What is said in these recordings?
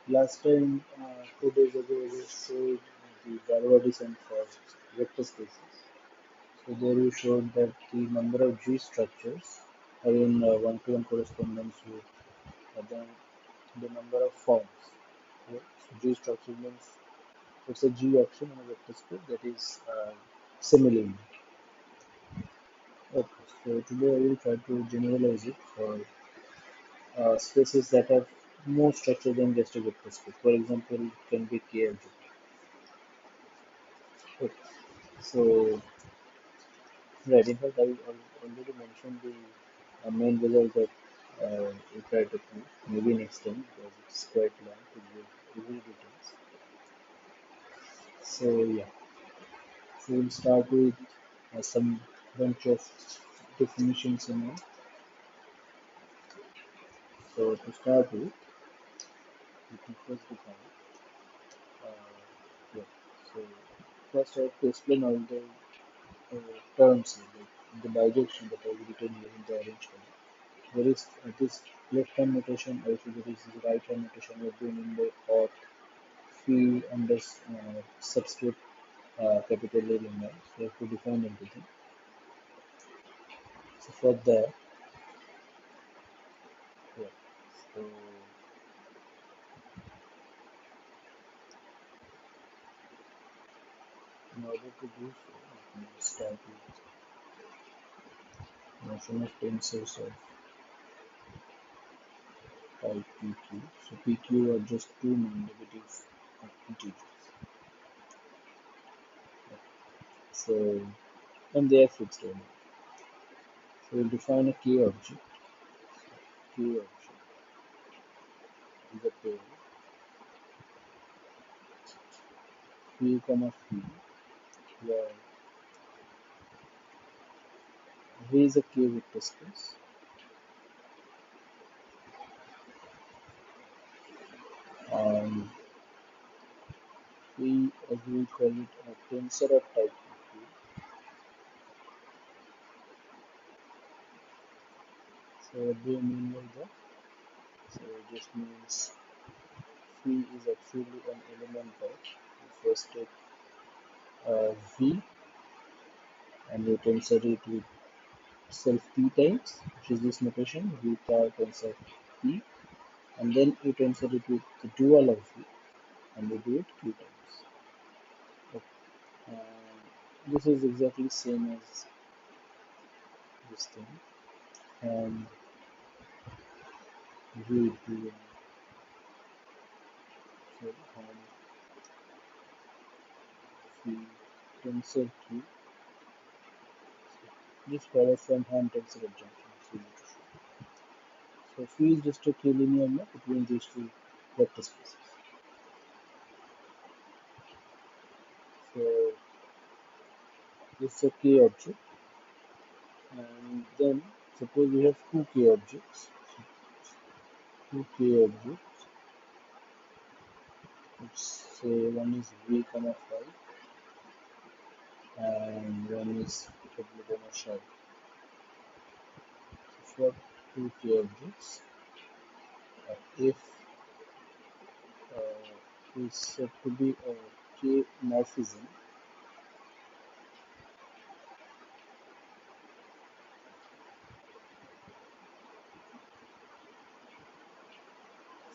Last time, 2 days ago, we showed the Galois Descent for vector spaces. So there we showed that the number of G structures are in one-to-one correspondence with the number of forms. Right? So G structure means it's a G action in a vector space that is semi-linear. Okay, so today I will try to generalize it for spaces that have more structure than just a vector space. For example, it can be K object. Okay. So, right, in fact, already mentioned the main result that we try to prove. Maybe next time because it's quite long to give every details. So, yeah, so we'll start with some bunch of definitions in it. So, to start with, we can first define. Yeah. So, first I have to explain all the terms here, like the bijection that I have written here in the orange color. There is this left hand notation, also there is this right hand notation of been in the auth fee and this subscript capital A in there. So you have to define everything. So for that, yeah. So in order to do so, let me start with notion of tensors of type PQ. So PQ are just two non-negative integers. So and they are fixed only. So we'll define a K object. K object is a pair P comma P where V is a K vector space and P as we call it a tensor of type PQ. So what do you mean by that? So it just means P is actually an element of you first take V and you tensor it with self P times, which is this notation, V tar tensor P, and then you tensor it with the dual of V and you do it Q times. Okay. This is exactly same as this thing and we do so and the tensor Q. This follows from hand tensor adjunction. So phi is just a K-linear map between these two vector spaces. So this is a K object and then suppose we have two K objects. So two K objects. Let's say one is V comma 5 and one is W comma psi. So for two K objects, if is said to be a K morphism,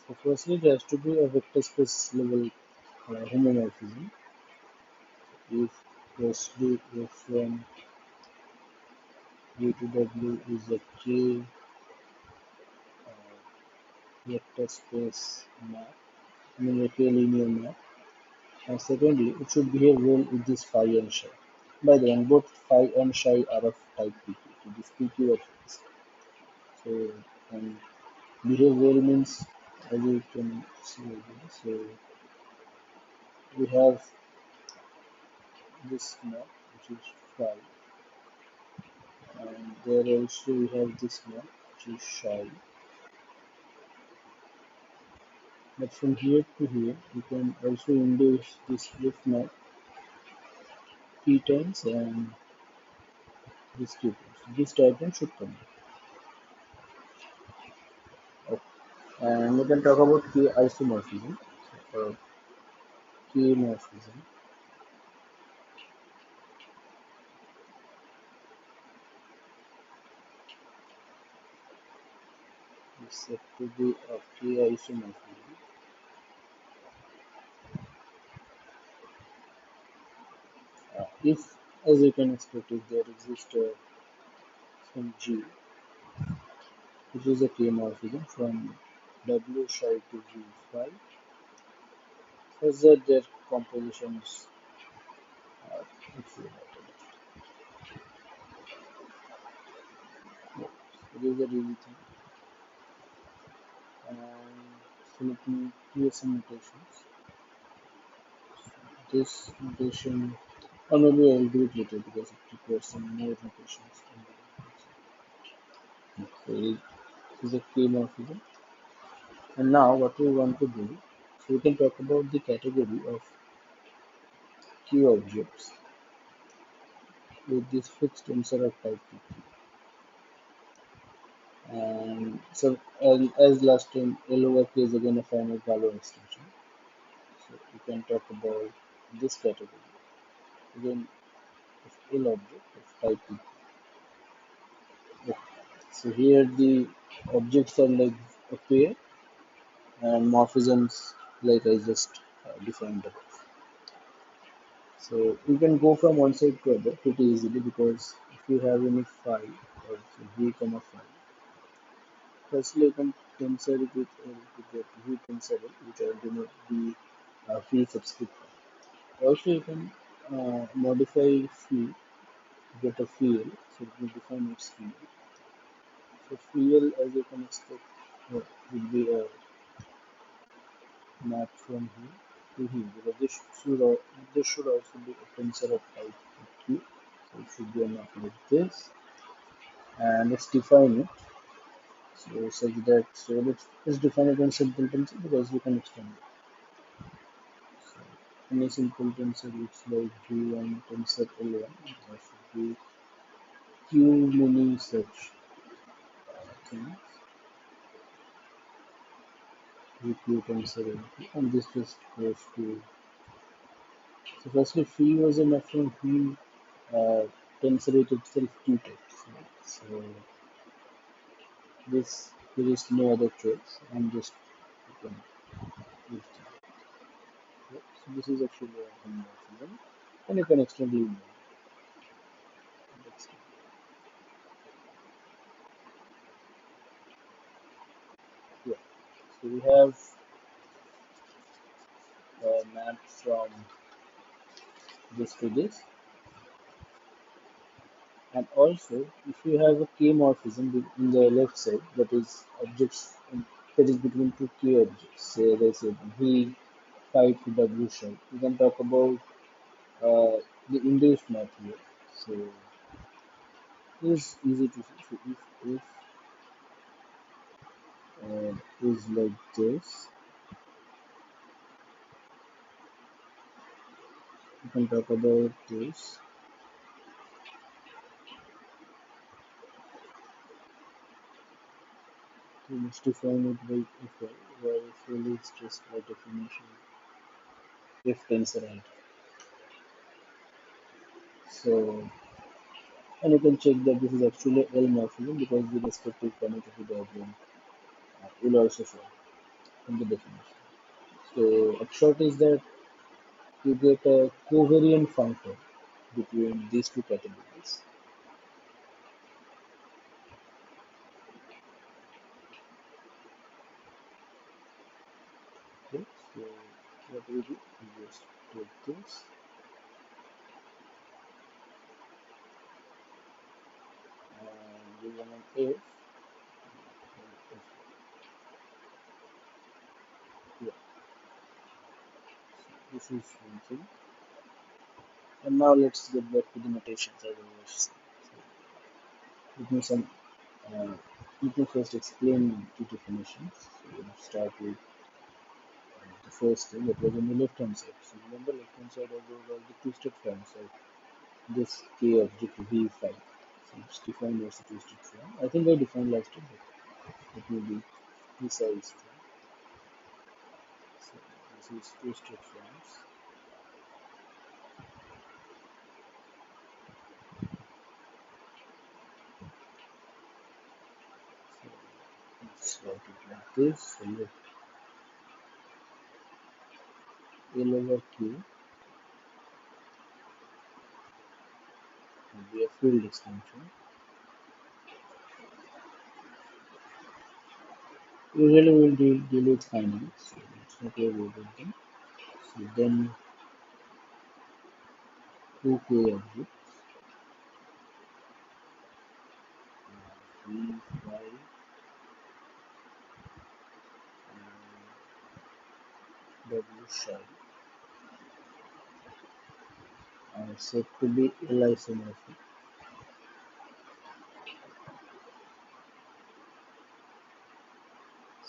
so firstly it has to be a vector space level homomorphism. If firstly if V to W is a K vector space map, I mean a K linear map, and secondly it should behave well with this phi and psi. By the way, both phi and psi are of type PQ, so this PQ of X. So and behave well means as you can see here, so we have this map which is phi and there also we have this map which is psi, but from here to here you can also induce this drift map p times and this q times. This diagram should come. Okay. And we can talk about K isomorphism. So, K morphism is said to be a K isomorphism. If, as you can expect, if there exists some G, which is a K morphism from W psi to G phi, such that their compositions are equivalent. Yeah. So this is the real thing. And so let me create some notations. This notation, or maybe I'll do it later because it requires some more notations. So this is a K morphism. And now what we want to do, so we can talk about the category of Q objects with this fixed tensor of type P. And so as last time, L over K is again a finite Galois extension. So we can talk about this category again of L object of type P. Okay. So here the objects are like a pair and morphisms like I just defined above. So you can go from one side to other pretty easily because if you have any phi or v comma phi, firstly you can tensor it with to get v tensor which are denote the phi subscript. Also you can modify phi to get a phi, so we define its phi. So phi as you can expect will be a map from here to here because this should also be a tensor of type q. So it should be a map like this, and let's define it. So such that let's define it in simple tensor because we can extend it. So in a simple tensor looks like v1 tensor l1. That should be q many such things with q tensor l2, and this just goes to. So firstly, phi was a map from phi tensor it itself q types. So this there is no other choice. I'm just you can use that. Yep. So this is actually a homomorphism, and you can extend even more. Yeah. So we have a map from this to this, and also if you have a k-morphism in the left side, that is objects that is between two k objects. Say as I said, v phi to w shell. You can talk about the induced map here. So it's easy to see. So if is like this, you can talk about this. We must define it by equal, where equal is just by definition if tensor and so, and you can check that this is actually L morphism because the respective commutative diagram will also show in the definition. So upshot is that you get a covariant function between these two categories. Okay, so what we do, we just take this and we want an F. Yeah, this is one thing. And now let's get back to the notations as I was saying. So, let me some uh, let me first explain the definitions. So we'll start with the first thing that was on the left hand side. So remember left hand side of those are the twisted forms of this k object v5. So it's defined as a twisted form. I think I defined last time, but it will be precise. is twisted forms. So let's write it like this. So let L over Q will be a field extension. Usually we'll deal with finite, so let's not worry about them. So then two K objects, V, Y, and W shell are said to be L isomorphic.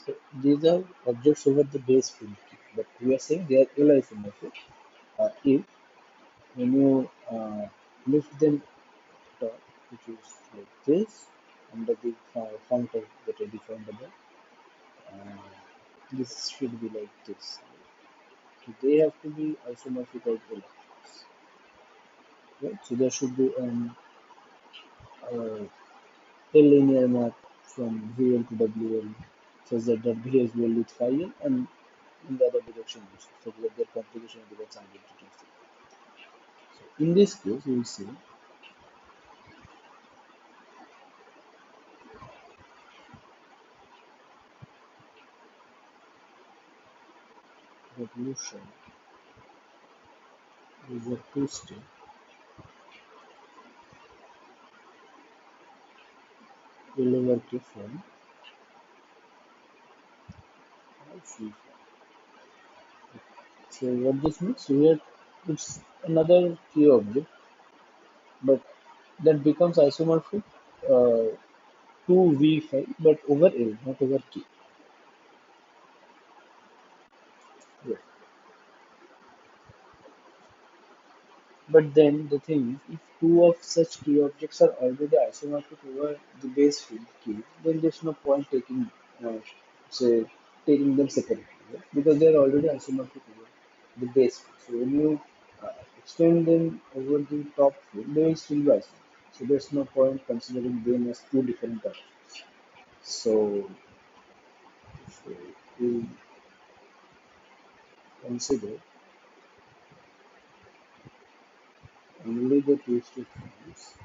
So these are objects over the base field key, but we are saying they are L isomorphic if when you lift them top, which is like this, under the font of that I defined above, uh, this should be like this. So they have to be isomorphic of L objects, right? So there should be uh, a linear map from VL to WL such that that behaves well with phi L and in the other direction also, so that their computation becomes identity. So in this case, we will say revolution is a two-step L K form of free form. So what this means, here it's another key object, but that becomes isomorphic uh, to V5, but over L, not over K. Yeah. But then the thing is, if two of such key objects are already isomorphic over the base field key, then there's no point say, taking them separately, right? Because they are already isomorphic over the base field. So when you extend them over the top field, they will still be isomorphic. So there's no point considering them as two different objects. So we consider only the twisted forms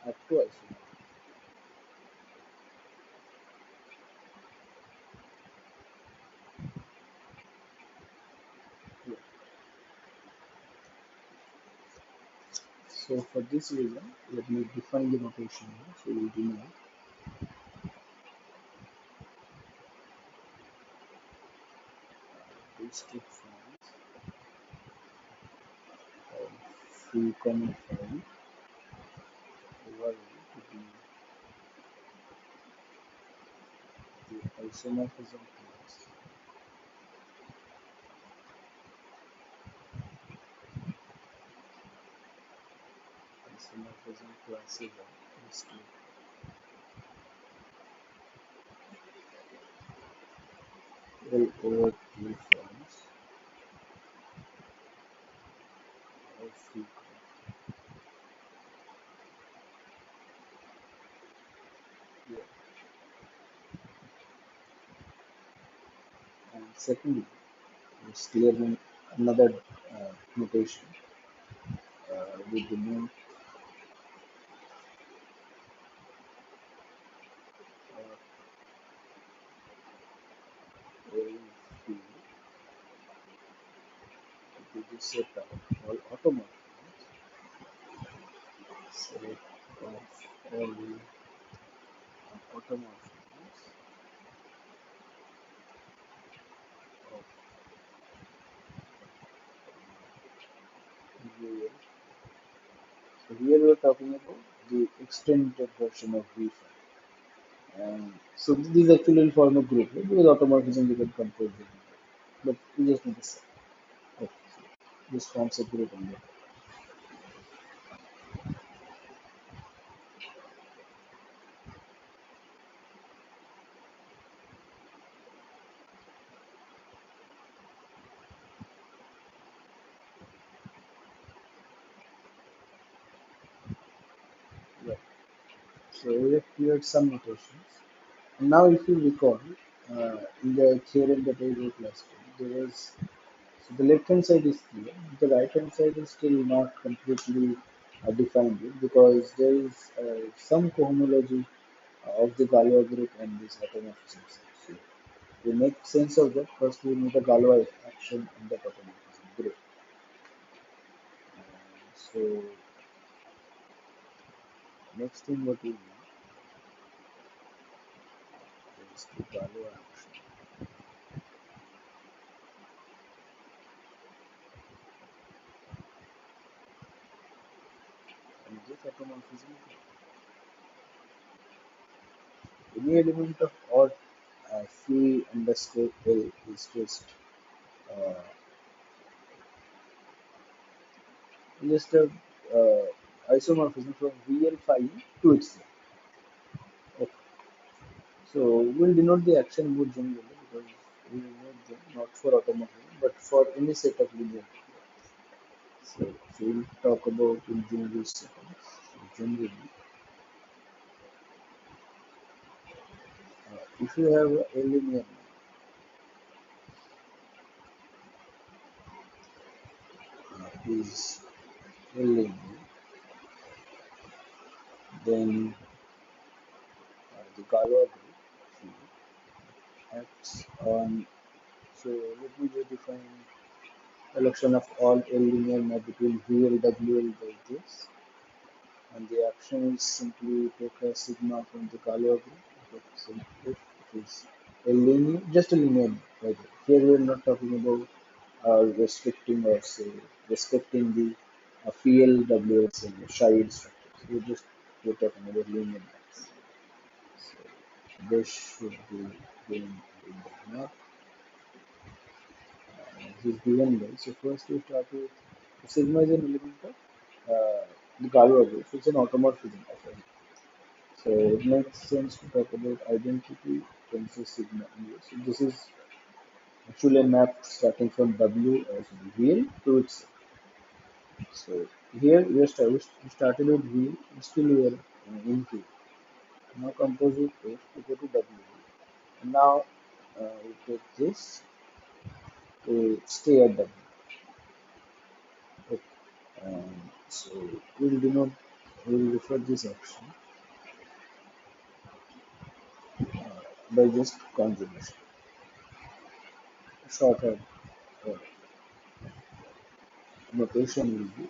up to isomorphic. Yeah. So for this reason, let me define the notation here. So we denote twisted forms of free common form over to be the isomorphism class isomorphism classes of history L over T forms of free common. Yeah. And secondly, let's clear another notation with the name L field to the set of all automorphisms set of all automorphisms of real. So here we are talking about the extended version of V5. And so these actually will form a group, right? Because automorphism we can compose them. But we just need to say. Okay. So this forms a group on that. So we have cleared some notations. And now, if you recall, in the theorem that I wrote last time, there was so the left hand side is clear, the right hand side is still not completely defined yet because there is some cohomology of the Galois group and this automorphism. So to make sense of that, first we need a Galois action in the automorphism group. So next thing what we need is the Galois action. And this automorphism group, any element of odd phi underscore L is uh, just a isomorphism from VL phi to itself. Okay. So we'll denote the action more generally because we will need them not for automorphism but for any set of linear. So we'll talk about in general seconds. So generally, if you have a linear is a linear, then the Galois group acts on. So let me just define collection of all L linear map between VL WL by this. And the action is simply take a sigma from the Galois group. Okay, so if it is a linear, just a linear like here we are not talking about restricting or say respecting the PLWS and child structures. We're talking about linear maps. So this should be given in the map. This is given by. So first we start with sigma is an element of the Galois group. It's an automorphism of it. So it makes sense to talk about identity tensor sigma here. So this is actually a map starting from W as real to its. So here we started with V, still we are in V. Now composite F to go to W. And now we take this to stay at W. Okay. So we'll refer this action by just conjugation. Shorthand uh, notation will be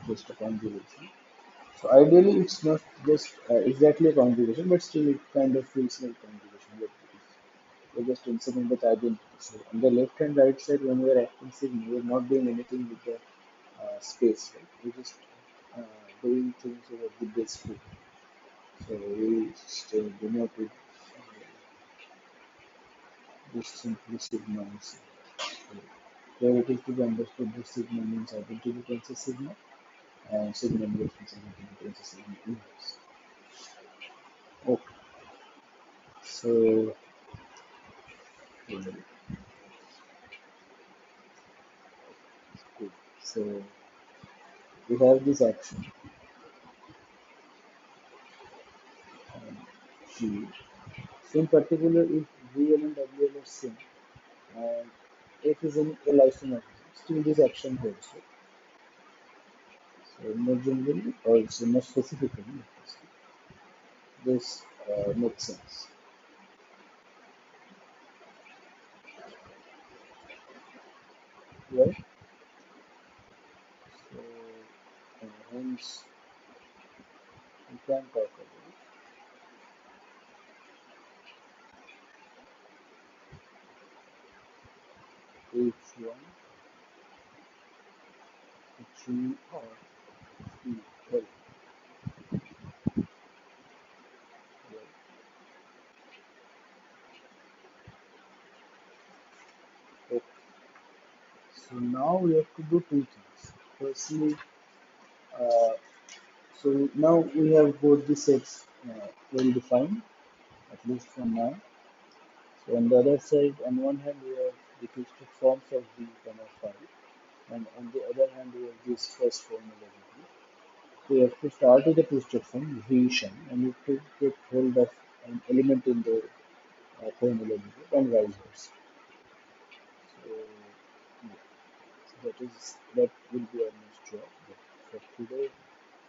just a conjugation. So ideally, it's not just exactly a conjugation, but still it kind of feels like conjugation. But we're just inserting the identity. So on the left and right side, when we are acting sigma, we're not doing anything with the space, right? We're just uh, doing things over the base field. So we just denoted this simply sigma. So here it is to be understood this sigma means identity tensor sigma and sigma inverse means identity tensor sigma inverse. Okay, so good. So we have this action G. So in particular, if VL and WL are same and F is an L isomorphism, still this action holds. Right? So more generally, or so more specifically, this makes sense. Right? So hence we can talk about H1, G, or E, L. Right? Okay. So now we have to do two things. Firstly, uh, so now we have both the sets well defined, at least for now. So on the other side, on one hand we have the twisted forms of V, comma phi, and on the other hand we have this first formula of V. So you have to start with the two-step form, V shun, and you have to get hold of an element in the cone element and vice versa. So, yeah, so that will be our next job. But for today,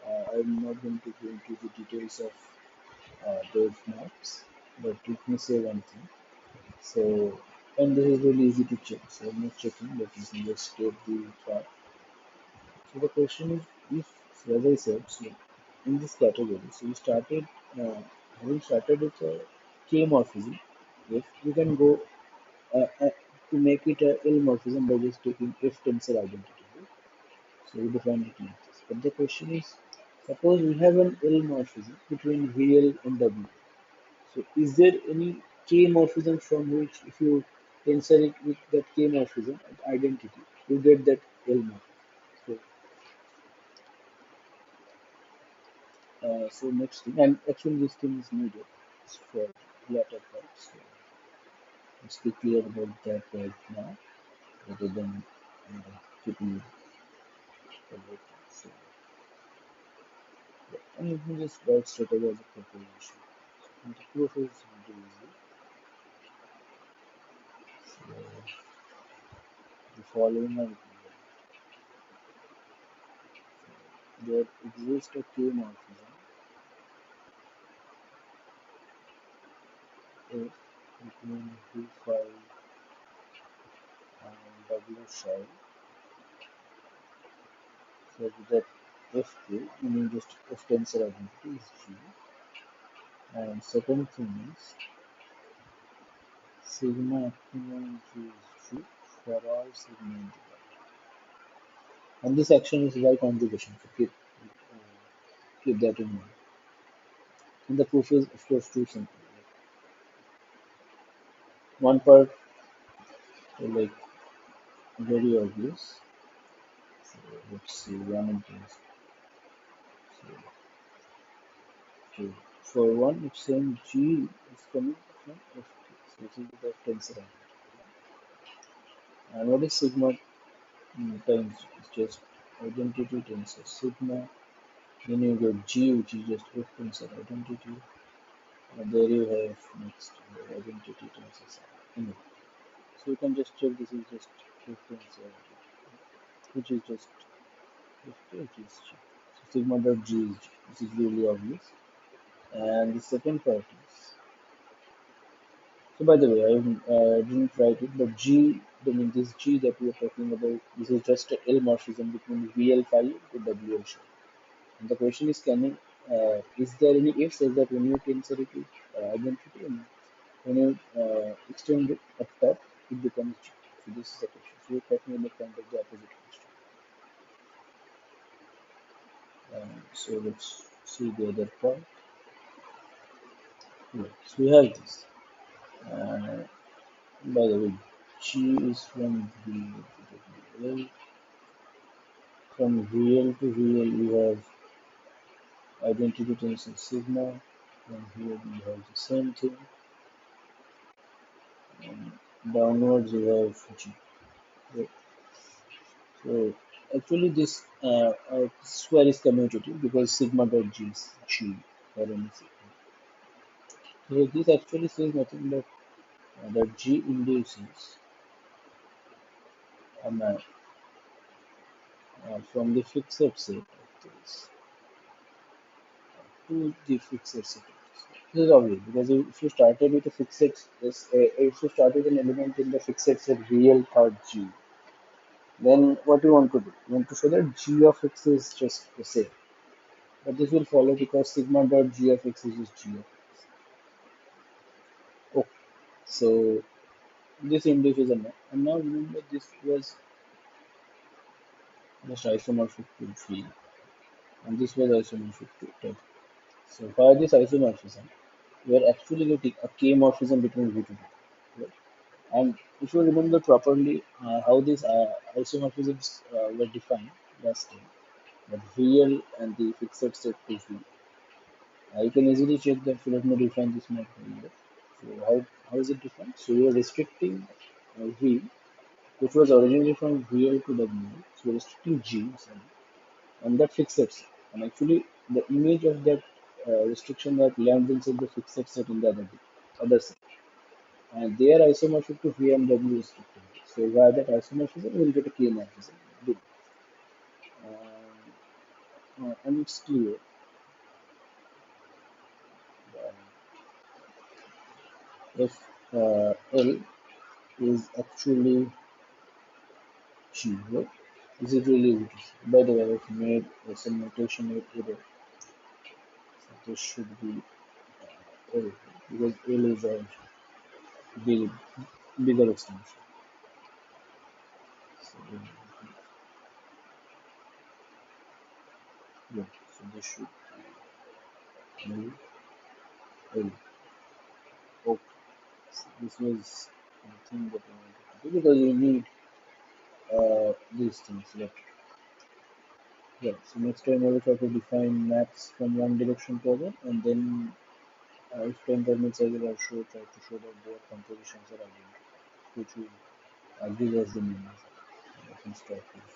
I'm not going to go into the details of those maps, but let me say one thing. So, and this is really easy to check. So I'm not checking, but you can just take the track. So the question is, if, so as I said, so in this category, so we started, having started with a K morphism, if you can go to make it a L morphism by just taking F tensor identity, right? So we define it like this. But the question is, suppose we have an L morphism between VL and W. So is there any K morphism from which if you tensor it with that K morphism identity, you get that L morphism? So, so next thing, and actually this thing is needed for latter part. So let's be clear about that right now, rather than keeping it about it. So, yeah, and you can just write straight away as a proposition. And the proof is very easy. So the following are there exists a K morphism if between V5 and W psi, so that Fk, meaning just F tensor identity is G, and second thing is sigma optimum G is G for all sigma integral. And this action is by conjugation, so keep that in mind. And the proof is of course too simple. One part like very obvious. So let's see one instance. So, okay. For one, it's saying G is coming from F. So this is the tensor identity. And what is sigma times? It's just identity tensor sigma. Then you get G, which is just F tensor identity. And there you have next identity tensor sigma. Anyway, so you can just check this is just F tensor identity, which is just F, which is G. So sigma dot G is G. This is really obvious. And the second part is, so by the way, I didn't write it, but G, I mean this G that we are talking about, this is just a L morphism between VL5 to WL phi. And the question is, is there any if says that when you tensor it with identity and when you extend it up top, it becomes G. So this is the question. So we're talking about kind of the opposite question. So let's see the other part. Yeah, so we have this. Uh, by the way, G is from V to WL. From VL to VL, we have identity tensor sigma. And here we have the same thing. And downwards, we have G. Okay. So actually, this square is commutative because sigma dot G is G for any sigma. So this actually says nothing but that G induces a map from the fixed set of this to the fixed set. This is obvious because if you started with a fixed set, if you started an element in the fixed set real part G, then what you want to do? You want to show that G of x is just the same. But this will follow because sigma dot G of x is just G of x. Okay, so this induces a map. And now remember this was just isomorphic to V, and this was isomorphic to W. So for this isomorphism, we are actually getting a K morphism between V to W. Right? And if you remember properly how these isomorphisms were defined last time, that VL and the fixed set to V, you can easily check that. So let me define this map here. So how is it defined? So we are restricting V, which was originally from VL to W. So we are restricting G, sorry, and that fixed set. And actually, the image of that restriction that lands inside the fixed set in the other set. And their isomorphic to VMW restricted. So via that isomorphism, we'll get a K morphism. Good. And it's clear that if L is actually 0, is it really it is? By the way, I've made some notation error. So this should be L because L is a big, bigger extension. So, yeah, so this should be L, L. Okay. So this was the thing that I wanted to do because you need these things. Yeah. So next time I will try to define maps from one direction to other, and then if time permits, I will also try to show that their compositions are identical, which will give us the meaning of instructions.